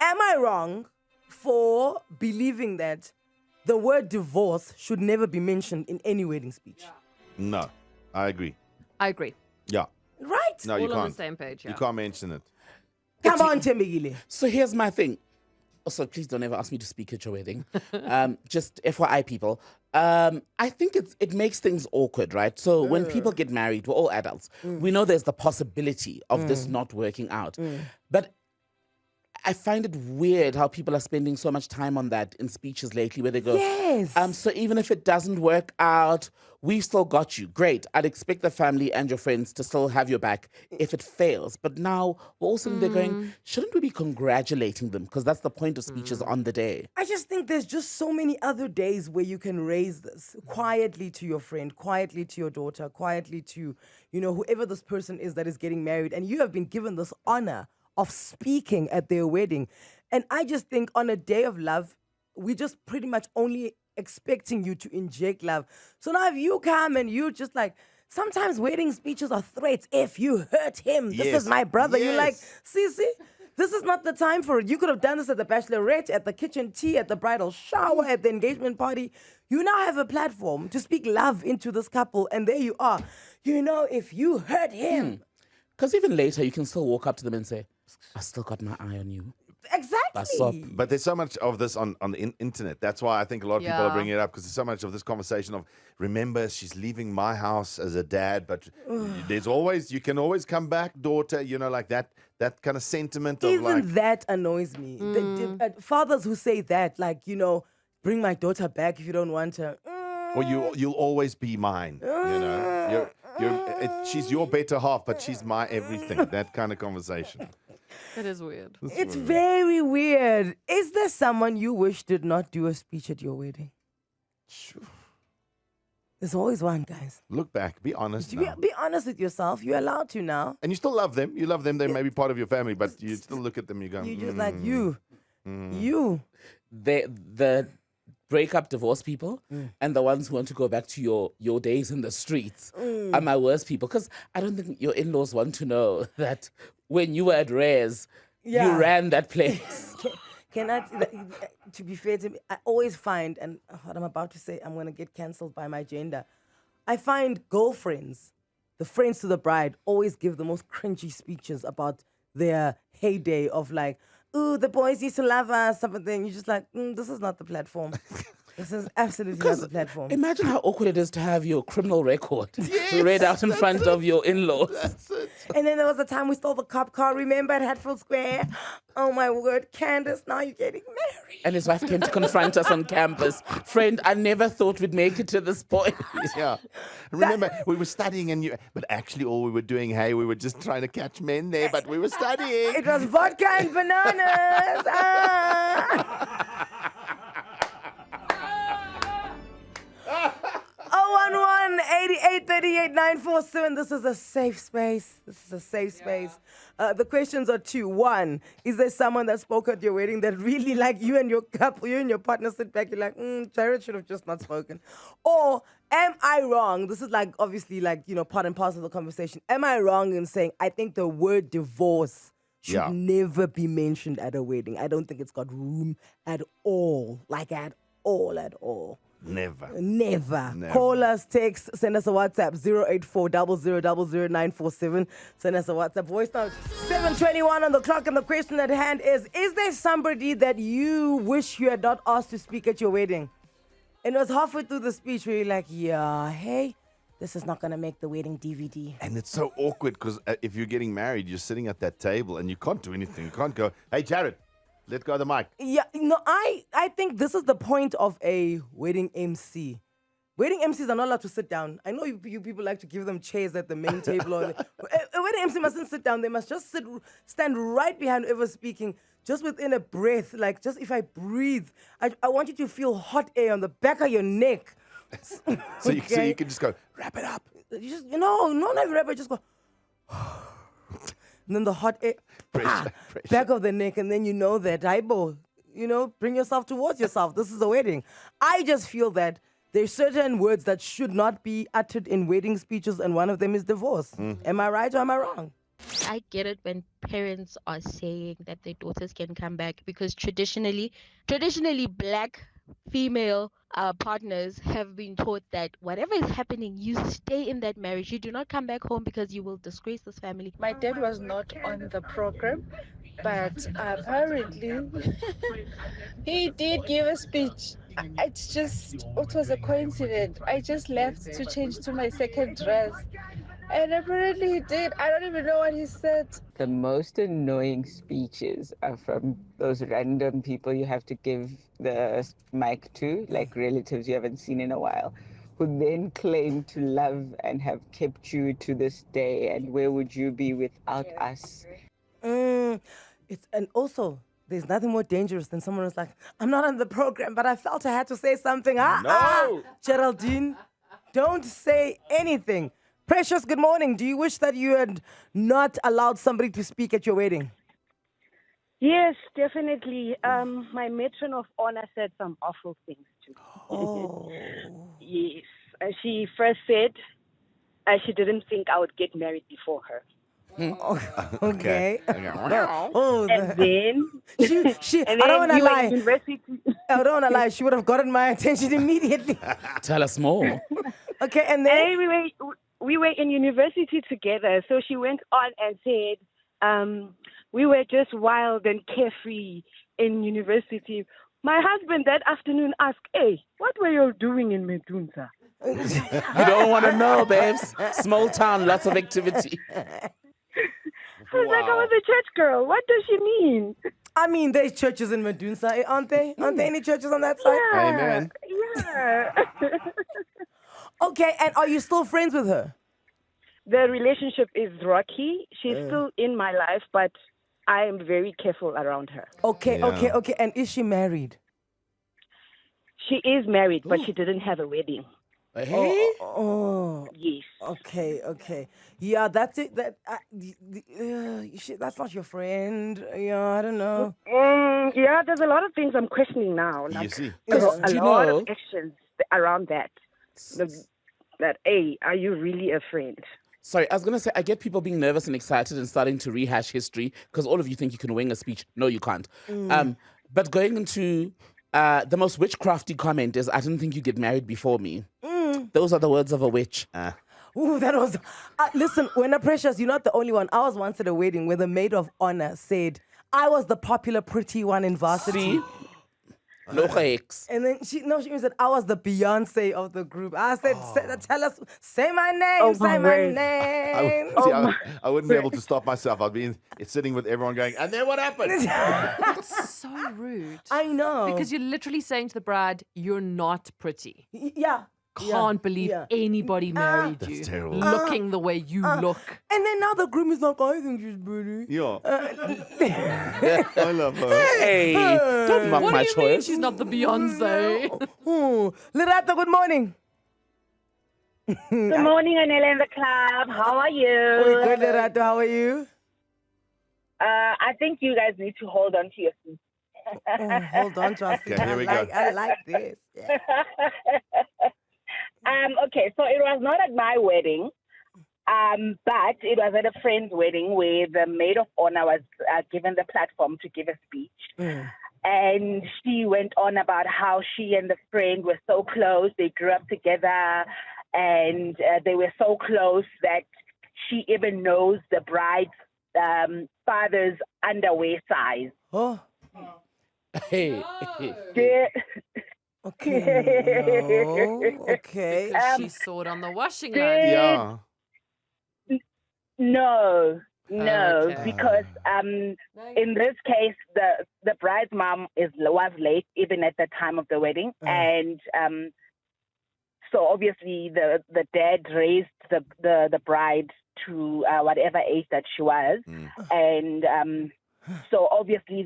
Am I wrong for believing that the word divorce should never be mentioned in any wedding speech? No, I agree. I agree. Yeah. Right? No, you All on can't. the same page, yeah. You can't mention it. Come on, Tembegile. So here's my thing. Also, please don't ever ask me to speak at your wedding. Just FYI, people. I think it makes things awkward, right? So when people get married, we're all adults. We know there's the possibility of this not working out. But I find it weird how people are spending so much time on that in speeches lately where they go, Yes. so even if it doesn't work out, we've still got you. Great. I'd expect the family and your friends to still have your back if it fails. But now we're all sitting there going, shouldn't we be congratulating them? Because that's the point of speeches on the day. I just think there's just so many other days where you can raise this quietly to your friend, quietly to your daughter, quietly to, whoever this person is that is getting married. And you have been given this honor of speaking at their wedding. And I just think on a day of love, we just pretty much only expecting you to inject love. So now if you come and you just like, sometimes wedding speeches are threats. If you hurt him, this is my brother. You're like, see, this is not the time for it. You could have done this at the bachelorette, at the kitchen tea, at the bridal shower, at the engagement party. You now have a platform to speak love into this couple. And there you are. If you hurt him. Because even later, you can still walk up to them and say, I still got my eye on you. Exactly. But there's so much of this on the internet. That's why I think a lot of people are bringing it up, because there's so much of this conversation of, remember, she's leaving my house as a dad, but you can always come back, daughter, like that kind of sentiment of Even that annoys me. Fathers who say that, like, bring my daughter back if you don't want her. or you'll always be mine, she's your better half, but she's my everything. That kind of conversation. It is weird. It's very weird. Is there someone you wish did not do a speech at your wedding? Sure. There's always one, guys. Look back. Be honest now. Be honest with yourself. You're allowed to now. And you still love them. You love them. They may be part of your family, but you still look at them. You go, You just like you. The breakup divorce people and the ones who want to go back to your days in the streets are my worst people. Because I don't think your in-laws want to know that when you were at Rare's, you ran that place. To be fair to me, I always find, and what I'm about to say, I'm going to get cancelled by my gender. I find girlfriends, the friends to the bride, always give the most cringy speeches about their heyday of like, ooh, the boys used to love us, something. You're just like, this is not the platform. This is absolutely not the platform. Imagine how awkward it is to have your criminal record read out in front of your in-laws. That's it. And then there was a time we stole the cop car, remember, at Hatfield Square? Oh my word, Candace, now you're getting married. And his wife came to confront us on campus. Friend, I never thought we'd make it to this point. Yeah. Remember, we were studying, but actually all we were doing, we were just trying to catch men there, but we were studying. It was vodka and bananas. Ah. 011-8838-947. This is a safe space. The questions are two. One, is there someone that spoke at your wedding that really, like, you and your couple, you and your partner sit back, you're like, Jared should have just not spoken? Or am I wrong? This is like, obviously, like, part and parcel of the conversation. Am I wrong in saying I think the word divorce should never be mentioned at a wedding? I don't think it's got room at all. Like, at all. Never. Call us, text, send us a WhatsApp, 084 Send us a WhatsApp voice note. 7:21 on the clock, and the question at hand is there somebody that you wish you had not asked to speak at your wedding? And it was halfway through the speech where you're like, hey, this is not going to make the wedding DVD. And it's so awkward because if you're getting married, you're sitting at that table and you can't do anything. You can't go, hey, Jared, let go of the mic. Yeah, I think this is the point of a wedding MC. Wedding MCs are not allowed to sit down. I know you people like to give them chairs at the main table. A wedding MC mustn't sit down. They must just stand right behind whoever's speaking, just within a breath. Like, just if I breathe, I want you to feel hot air on the back of your neck. So you can just go, wrap it up. You just, not wrap it, just go. And then the hot air, pressure. back of the neck, and then you know that, bring yourself towards yourself. This is a wedding. I just feel that there's certain words that should not be uttered in wedding speeches, and one of them is divorce. Am I right or am I wrong? I get it when parents are saying that their daughters can come back because traditionally black female partners have been taught that whatever is happening, you stay in that marriage. You do not come back home because you will disgrace this family. My dad was not on the program, but apparently he did give a speech. It was a coincidence. I just left to change to my second dress. And apparently he did. I don't even know what he said. The most annoying speeches are from those random people you have to give the mic to, like relatives you haven't seen in a while, who then claim to love and have kept you to this day. And where would you be without us? And also, there's nothing more dangerous than someone who's like, I'm not on the program, but I felt I had to say something. No. Geraldine, don't say anything. Precious, good morning. Do you wish that you had not allowed somebody to speak at your wedding? Yes, definitely. My matron of honor said some awful things too. Oh. Yes. She first said she didn't think I would get married before her. Okay. And then She, and I don't then want to we were lie. in university. I don't want to lie. She would have gotten my attention immediately. Tell us more. Okay, and then? And we were in university together. So she went on and said, we were just wild and carefree in university. My husband that afternoon asked, hey, what were you doing in Medunsa? You don't want to know, babes. Small town, lots of activity. I was like, I was a church girl. What does she mean? I mean, there's churches in Medunsa, aren't they? Aren't there any churches on that side? Yeah. Amen. Yeah. Okay, and are you still friends with her? The relationship is rocky. She's still in my life, but I am very careful around her. Okay, Yeah. okay. And is she married? She is married, but she didn't have a wedding. Hey? Oh, Yes. okay. Yeah, that's it. That's not your friend. Yeah, I don't know. Yeah, there's a lot of things I'm questioning now. You Like, see. there's a Do you lot know- of actions around that. That, hey, are you really a friend? Sorry, I was going to say, I get people being nervous and excited and starting to rehash history because all of you think you can wing a speech. No, you can't. But going into the most witchcrafty comment is, I didn't think you'd get married before me. Those are the words of a witch. Ooh, that was. Listen, when Precious, you're not the only one. I was once at a wedding where the maid of honor said, I was the popular pretty one in varsity. See? No hikes. And then she said, I was the Beyonce of the group. I said, tell us, say my name, say my word. name. I wouldn't be able to stop myself. I'd be sitting with everyone going, and then what happened? So rude. I know. Because you're literally saying to the bride, you're not pretty. Yeah. Can't believe anybody married you. That's terrible. Looking the way you look. And then now the groom is like, I think she's pretty. Yeah. I love her. Hey, don't mock What my do you mean choice. she's not the Beyonce? Lerato, good morning. Good morning, Anele and The Club. How are you? Good, Lerato. How are you? I think you guys need to hold on to your feet. Hold on to us. Okay, here we go. I like this. Yeah. Okay, so it was not at my wedding, but it was at a friend's wedding where the maid of honor was given the platform to give a speech. And she went on about how she and the friend were so close. They grew up together, and they were so close that she even knows the bride's father's underwear size. Oh, Hey. okay. No. Okay. Because she saw it on the washing line. Yeah. No, Okay. because in this case, the bride's mom was late even at the time of the wedding, and so obviously the dad raised the bride to whatever age that she was, and so obviously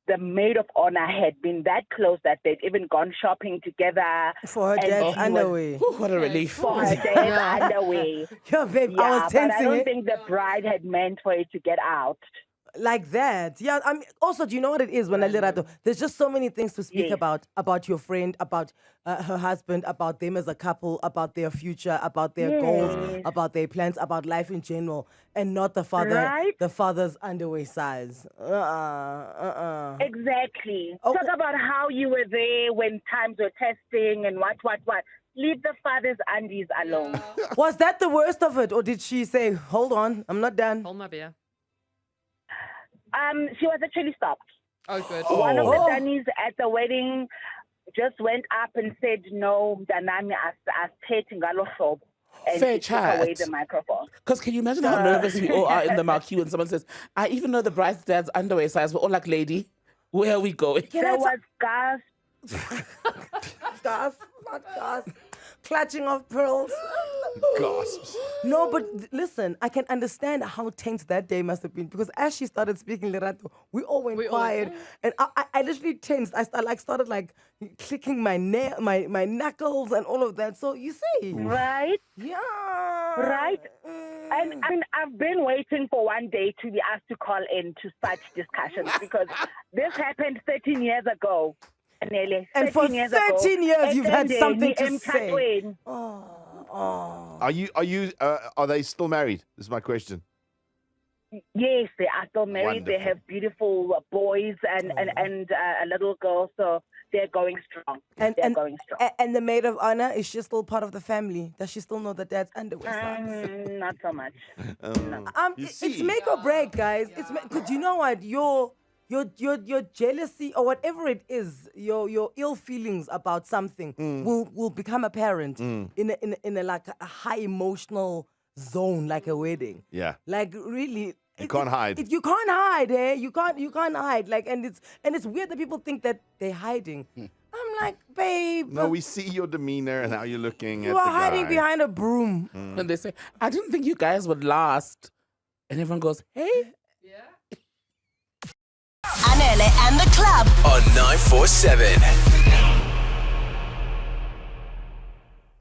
the maid of honor had been that close that they'd even gone shopping together For her and dad's she was- underwear. What a relief. for her dad's underwear. Yeah, babe, I Yeah, was but I tensing don't it. think the bride had meant for it to get out. like that. Yeah. I mean, also, do you know what it is when Lerato? There's just so many things to speak Yes. about your friend, about her husband, about them as a couple, about their future, about their goals, Yes. about their plans, about life in general, and not the Right? father's underwear size. Exactly. Oh. Talk about how you were there when times were testing and what. Leave the father's undies alone. Was that the worst of it, or did she say, "Hold on, I'm not done"? Hold my beer. She was actually stopped. Oh, good. One of the Oh. Danis at the wedding just went up and said, "No, Danami as ngalo hlobo," and Fair she took away chat. the microphone. Because can you imagine how nervous we all are in the marquee when someone says, I even know the bride's dad's underwear size. We're all like, lady, where are we going? There was gas. Gas, not gas. Clutching of pearls. Gasps. No, but listen, I can understand how tense that day must have been because as she started speaking Lerato, we all went quiet, and I literally tensed. I started like clicking my my knuckles and all of that. So you see, Right? yeah, Right? And I've been waiting for one day to be asked to call in to such discussions because this happened 13 years ago. Anele, And for 13 years ago. 13 years, you've had something to Endeni say. emtatweni. Are they still married? This is my question. Yes, they are still married. They Wonderful. have beautiful boys and a little girl, so they're going strong. They're going strong. And the maid of honor, is she still part of the family? Does she still know that dad's underwear size? Not so much. It's make or break, guys. Because you know what, your jealousy or whatever it is, your ill feelings about something will become apparent in a like a high emotional zone, like a wedding. Yeah. Like really. You can't hide. You can't hide, eh? You can't hide. Like, and it's weird that people think that they're hiding. I'm like, babe. No, we see your demeanor and how you're looking at You the are hiding guy. behind a broom. And they say, I didn't think you guys would last. And everyone goes, hey. Anele and the Club on 947.